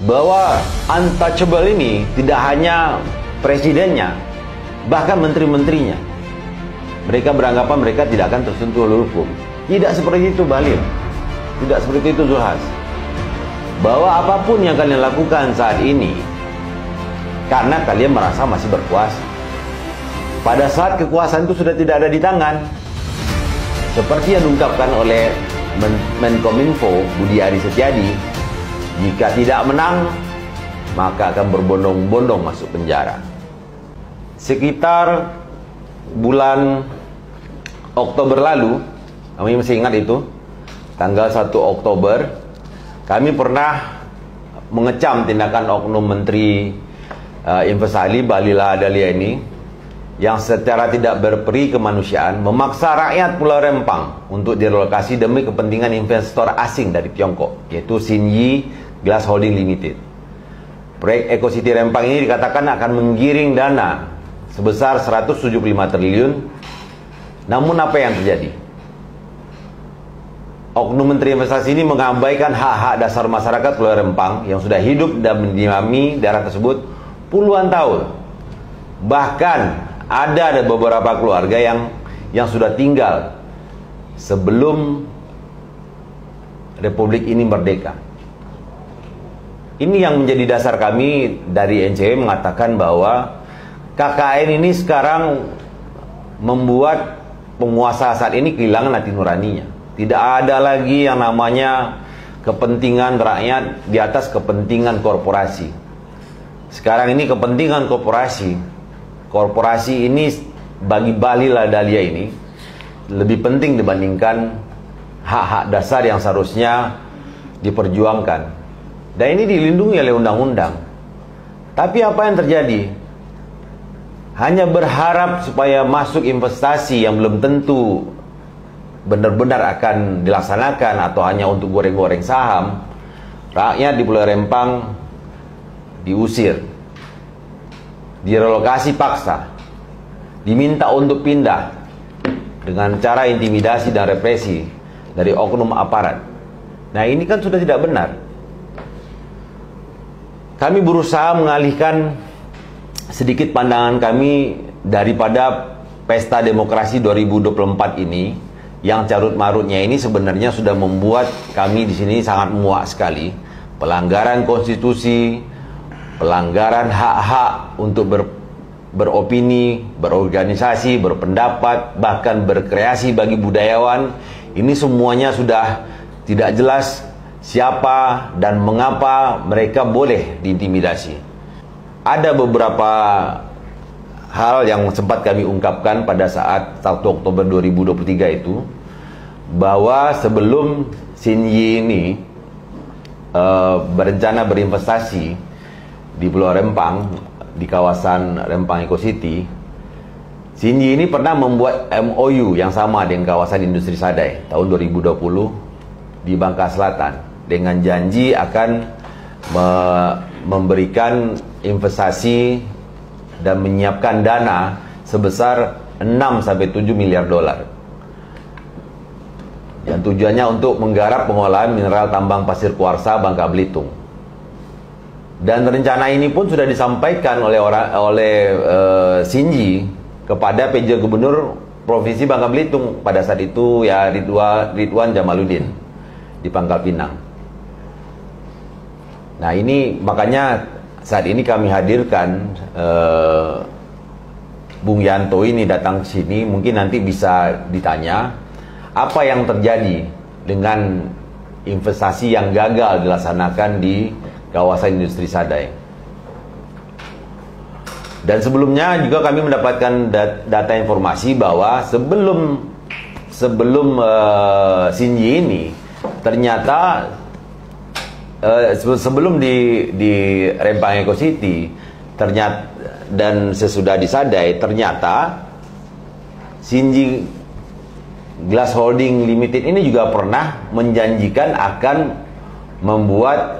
bahwa untouchable ini tidak hanya presidennya, bahkan menteri-menterinya. Mereka beranggapan mereka tidak akan tersentuh oleh hukum. Tidak seperti itu, Bahlil. Tidak seperti itu, Zulhas. Bahwa apapun yang kalian lakukan saat ini, karena kalian merasa masih berkuasa. Pada saat kekuasaan itu sudah tidak ada di tangan, seperti yang diungkapkan oleh Menkominfo Budi Aris Setiadi, jika tidak menang, maka akan berbondong-bondong masuk penjara. Sekitar bulan Oktober lalu, kami masih ingat itu, tanggal 1 Oktober, kami pernah mengecam tindakan oknum Menteri Investasi Bahlil Lahadalia ini, yang secara tidak berperi kemanusiaan memaksa rakyat Pulau Rempang untuk direlokasi demi kepentingan investor asing dari Tiongkok, yaitu Xinyi Glass Holding Limited. Proyek Eco City Rempang ini dikatakan akan menggiring dana sebesar 175 triliun. Namun apa yang terjadi? Oknum Menteri Investasi ini mengabaikan hak-hak dasar masyarakat Pulau Rempang yang sudah hidup dan mendiami daerah tersebut puluhan tahun. Bahkan ada beberapa keluarga yang sudah tinggal sebelum Republik ini merdeka. Ini yang menjadi dasar kami dari NCW mengatakan bahwa KKN ini sekarang membuat penguasa saat ini kehilangan hati nuraninya. Tidak ada lagi yang namanya kepentingan rakyat di atas kepentingan korporasi. Sekarang ini kepentingan korporasi. Korporasi ini bagi Bahlil Lahadalia ini lebih penting dibandingkan hak-hak dasar yang seharusnya diperjuangkan. Dan ini dilindungi oleh undang-undang. Tapi apa yang terjadi? Hanya berharap supaya masuk investasi yang belum tentu benar-benar akan dilaksanakan atau hanya untuk goreng-goreng saham, rakyat di Pulau Rempang diusir, direlokasi paksa, diminta untuk pindah dengan cara intimidasi dan represi dari oknum aparat. Nah, ini kan sudah tidak benar. Kami berusaha mengalihkan sedikit pandangan kami daripada pesta demokrasi 2024 ini, yang carut-marutnya ini sebenarnya sudah membuat kami di sini sangat muak sekali. Pelanggaran konstitusi, pelanggaran hak-hak untuk beropini, berorganisasi, berpendapat, bahkan berkreasi bagi budayawan. Ini semuanya sudah tidak jelas siapa dan mengapa mereka boleh diintimidasi. Ada beberapa hal yang sempat kami ungkapkan pada saat 1 Oktober 2023 itu, bahwa sebelum Xinyi ini berencana berinvestasi di Pulau Rempang, di kawasan Rempang Eco City, Xinyi ini pernah membuat MOU yang sama dengan kawasan industri Sadai tahun 2020 di Bangka Selatan, dengan janji akan memberikan investasi dan menyiapkan dana sebesar 6-7 miliar dolar. Yang tujuannya untuk menggarap pengolahan mineral tambang pasir kuarsa Bangka Belitung. Dan rencana ini pun sudah disampaikan oleh Xinyi kepada PJ Gubernur Provinsi Bangka Belitung pada saat itu, ya Ridwan Jamaluddin di Pangkal Pinang. Nah, ini makanya saat ini kami hadirkan Bung Yanto ini datang ke sini. Mungkin nanti bisa ditanya apa yang terjadi dengan investasi yang gagal dilaksanakan di kawasan industri Sadai. Dan sebelumnya juga kami mendapatkan data informasi bahwa sebelum Xinyi ini ternyata sebelum di Rempang Eco City ternyata, dan sesudah di Sadai, ternyata Xinyi Glass Holding Limited ini juga pernah menjanjikan akan membuat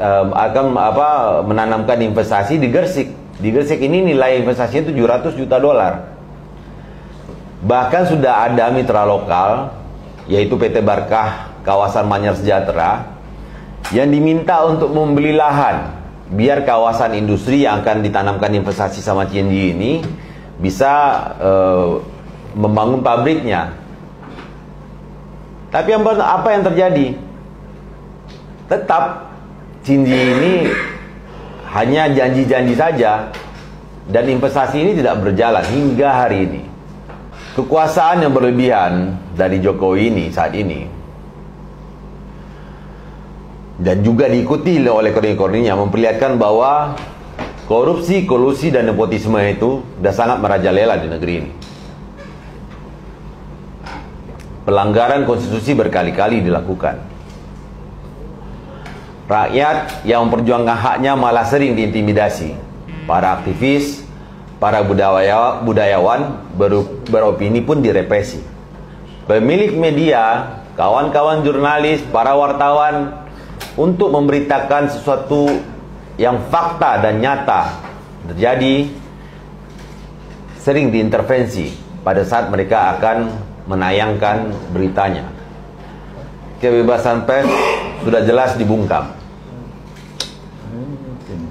menanamkan investasi di Gersik. Di Gersik ini nilai investasinya 700 juta dolar. Bahkan sudah ada mitra lokal, yaitu PT Barkah kawasan Manyar Sejahtera, yang diminta untuk membeli lahan biar kawasan industri yang akan ditanamkan investasi sama CNG ini bisa membangun pabriknya. Tapi apa yang terjadi? Tetap CNG ini hanya janji-janji saja, dan investasi ini tidak berjalan hingga hari ini. Kekuasaan yang berlebihan dari Jokowi ini saat ini, dan juga diikuti oleh koordinatornya, memperlihatkan bahwa korupsi, kolusi, dan nepotisme itu sudah sangat merajalela di negeri ini. Pelanggaran konstitusi berkali-kali dilakukan. Rakyat yang memperjuangkan haknya malah sering diintimidasi. Para aktivis, para budayawan beropini pun direpresi. Pemilik media, kawan-kawan jurnalis, para wartawan, untuk memberitakan sesuatu yang fakta dan nyata terjadi, sering diintervensi pada saat mereka akan menayangkan beritanya. Kebebasan pers sudah jelas dibungkam.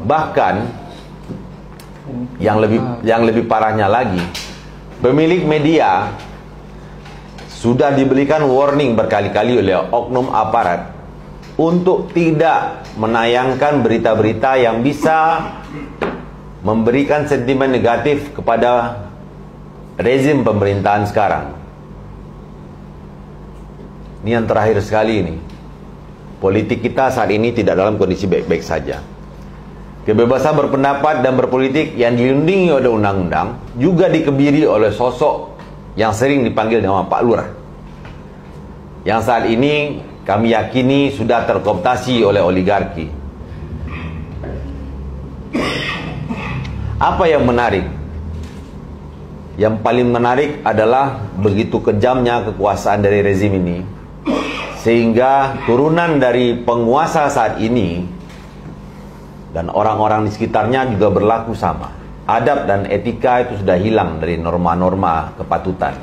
Bahkan yang lebih parahnya lagi, pemilik media sudah diberikan warning berkali-kali oleh oknum aparat untuk tidak menayangkan berita-berita yang bisa memberikan sentimen negatif kepada rezim pemerintahan sekarang. Ini yang terakhir sekali ini. Politik kita saat ini tidak dalam kondisi baik-baik saja. Kebebasan berpendapat dan berpolitik yang dilindungi oleh undang-undang juga dikebiri oleh sosok yang sering dipanggil nama Pak Lurah, yang saat ini kami yakini sudah terkooptasi oleh oligarki. Apa yang menarik? Yang paling menarik adalah begitu kejamnya kekuasaan dari rezim ini, sehingga turunan dari penguasa saat ini dan orang-orang di sekitarnya juga berlaku sama. Adab dan etika itu sudah hilang dari norma-norma kepatutan.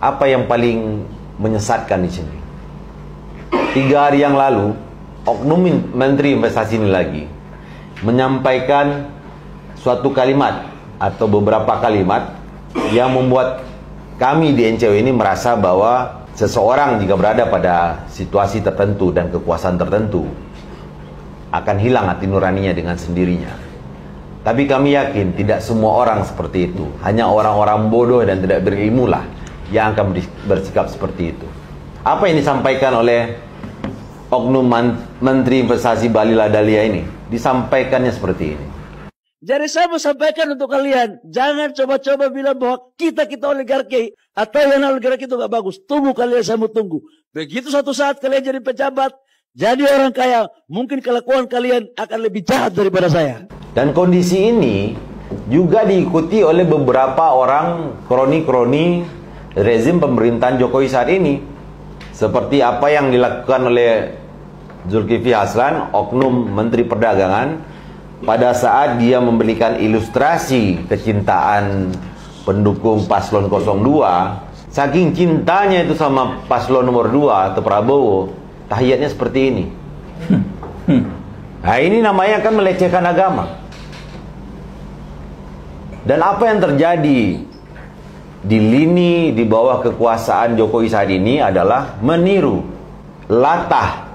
Apa yang paling menyesatkan di sini? 3 hari yang lalu, oknum Menteri Investasi ini lagi menyampaikan suatu kalimat atau beberapa kalimat yang membuat kami di NCW ini merasa bahwa seseorang jika berada pada situasi tertentu dan kekuasaan tertentu akan hilang hati nuraninya dengan sendirinya. Tapi kami yakin tidak semua orang seperti itu. Hanya orang-orang bodoh dan tidak berilmu lah yang akan bersikap seperti itu. Apa yang disampaikan oleh oknum Menteri Investasi Bahlil Lahadalia ini? Disampaikannya seperti ini. Jadi saya mau sampaikan untuk kalian, jangan coba-coba bilang bahwa kita oligarki atau yang oligarki itu gak bagus. Tunggu kalian, saya mau tunggu. Begitu suatu saat kalian jadi pejabat, jadi orang kaya, mungkin kelakuan kalian akan lebih jahat daripada saya. Dan kondisi ini juga diikuti oleh beberapa orang kroni-kroni rezim pemerintahan Jokowi saat ini. Seperti apa yang dilakukan oleh Zulkifli Hasan, oknum Menteri Perdagangan, pada saat dia memberikan ilustrasi kecintaan pendukung paslon 02, saking cintanya itu sama paslon nomor 2 atau Prabowo, tahiyatnya seperti ini. Nah, ini namanya kan melecehkan agama. Dan apa yang terjadi di lini di bawah kekuasaan Jokowi saat ini adalah meniru, latah,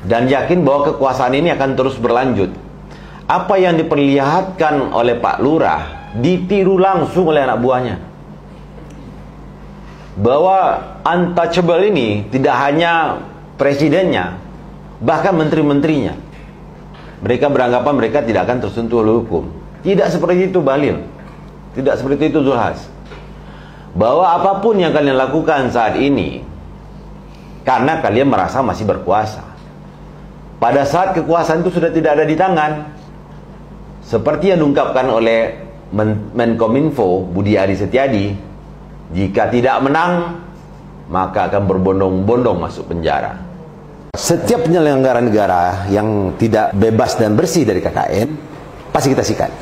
dan yakin bahwa kekuasaan ini akan terus berlanjut. Apa yang diperlihatkan oleh Pak Lurah ditiru langsung oleh anak buahnya. Bahwa untouchable ini tidak hanya presidennya, bahkan menteri-menterinya. Mereka beranggapan mereka tidak akan tersentuh oleh hukum. Tidak seperti itu Bahlil. Tidak seperti itu Zulhas. Bahwa apapun yang kalian lakukan saat ini, karena kalian merasa masih berkuasa. Pada saat kekuasaan itu sudah tidak ada di tangan, seperti yang diungkapkan oleh Menkominfo Budi Aris Setiadi, jika tidak menang maka akan berbondong-bondong masuk penjara. Setiap penyelenggara negara yang tidak bebas dan bersih dari KKN pasti kita sikat.